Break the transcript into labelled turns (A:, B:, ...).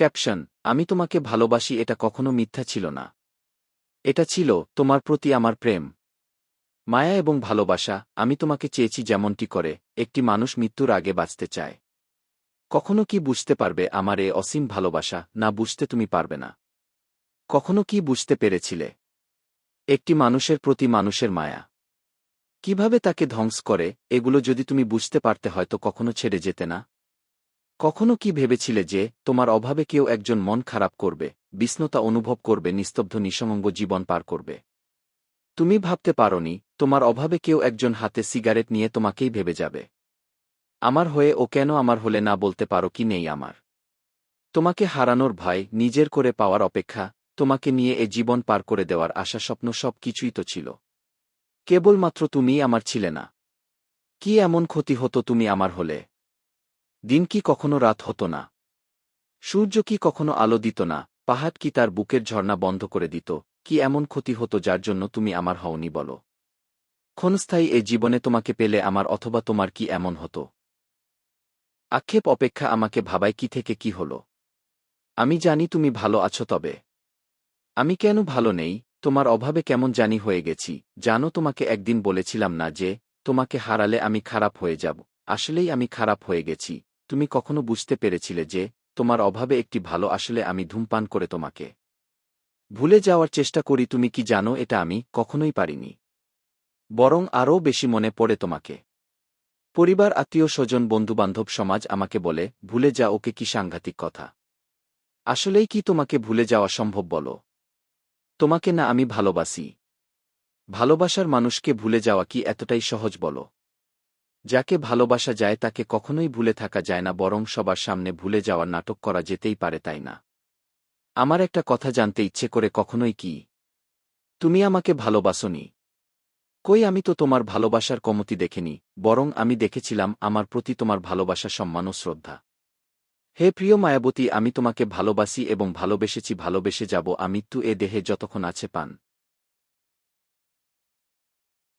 A: Caption: আমি তোমাকে ভালোবাসি। এটা কখনো মিথ্যা ছিল না। এটা ছিল তোমার প্রতি আমার প্রেম, মায়া এবং ভালোবাসা। আমি তোমাকে চেয়েছি যেমনটি করে একটি মানুষ মৃত্যুর আগে বাঁচতে চায়। কখনো কি বুঝতে পারবে আমার এ অসীম ভালোবাসা? না, বুঝতে তুমি পারবে না। কখনো কি বুঝতে পেরেছিলে একটি মানুষের প্রতি মানুষের মায়া কিভাবে তাকে ধ্বংস করে? এগুলো যদি তুমি বুঝতে পারতে হয়তো কখনো ছেড়ে যেতে না। কখনো কি ভেবেছিলে যে তোমার অভাবে কেউ একজন মন খারাপ করবে, বিষণ্ণতা অনুভব করবে, নিস্তব্ধ নিঃসঙ্গ জীবন পার করবে? তুমি ভাবতে পারোনি তোমার অভাবে কেউ একজন হাতে সিগারেট নিয়ে তোমাকেই ভেবে যাবে। আমার হয়ে ও কেন আমার হলে না বলতে পারো কি নেই আমার? তোমাকে হারানোর ভয়, নিজের করে পাওয়ার অপেক্ষা, তোমাকে নিয়ে এ জীবন পার করে দেওয়ার আশা, স্বপ্ন, সব কিছুই তো ছিল। কেবলমাত্র তুমিই আমার ছিলে না। কি এমন ক্ষতি হতো তুমি আমার হলে? দিন কি কখনো রাত হতো না? সূর্য কি কখনো আলো দিত না? পাহাড় কি তার বুকের ঝর্ণা বন্ধ করে দিত? কি এমন ক্ষতি হতো যার জন্য তুমি আমার হওনি বলো? ক্ষণস্থায়ী এ জীবনে তোমাকে পেলে আমার, অথবা তোমার কি এমন হতো? আক্ষেপ অপেক্ষা আমাকে ভাবায় কি থেকে কি হলো। আমি জানি তুমি ভালো আছো, তবে আমি কেন ভালো নেই? তোমার অভাবে কেমন জানি হয়ে গেছি। জানো, তোমাকে একদিন বলেছিলাম না যে তোমাকে হারালে আমি খারাপ হয়ে যাব? আসলেই আমি খারাপ হয়ে গেছি। তুমি কখনো বুঝতে পেরেছিলে যে তোমার অভাবে একটি ভালো আসলে আমি ধূমপান করে তোমাকে ভুলে যাওয়ার চেষ্টা করি? তুমি কি জানো এটা আমি কখনোই পারিনি, বরং আরও বেশি মনে পড়ে তোমাকে। পরিবার, আত্মীয় স্বজন, বন্ধুবান্ধব, সমাজ আমাকে বলে ভুলে যা ওকে। কি সাংঘাতিক কথা! আসলেই কি তোমাকে ভুলে যাওয়া সম্ভব বলো? তোমাকে না আমি ভালোবাসি। ভালোবাসার মানুষকে ভুলে যাওয়া কি এতটাই সহজ বলো? যাকে ভালোবাসা যায় তাকে কখনোই ভুলে থাকা যায় না, বরং সবার সামনে ভুলে যাওয়ার নাটক করা যেতেই পারে, তাই না? আমার একটা কথা জানতে ইচ্ছে করে, কখনোই কি তুমি আমাকে ভালোবাসোনি? কই, আমি তো তোমার ভালোবাসার কমতি দেখিনি, বরং আমি দেখেছিলাম আমার প্রতি তোমার ভালোবাসা, সম্মান ও শ্রদ্ধা। হে প্রিয় মায়াবতী, আমি তোমাকে ভালোবাসি এবং ভালোবেসেছি, ভালোবেসে যাব আমৃত্যু এ দেহে যতক্ষণ আছে প্রাণ।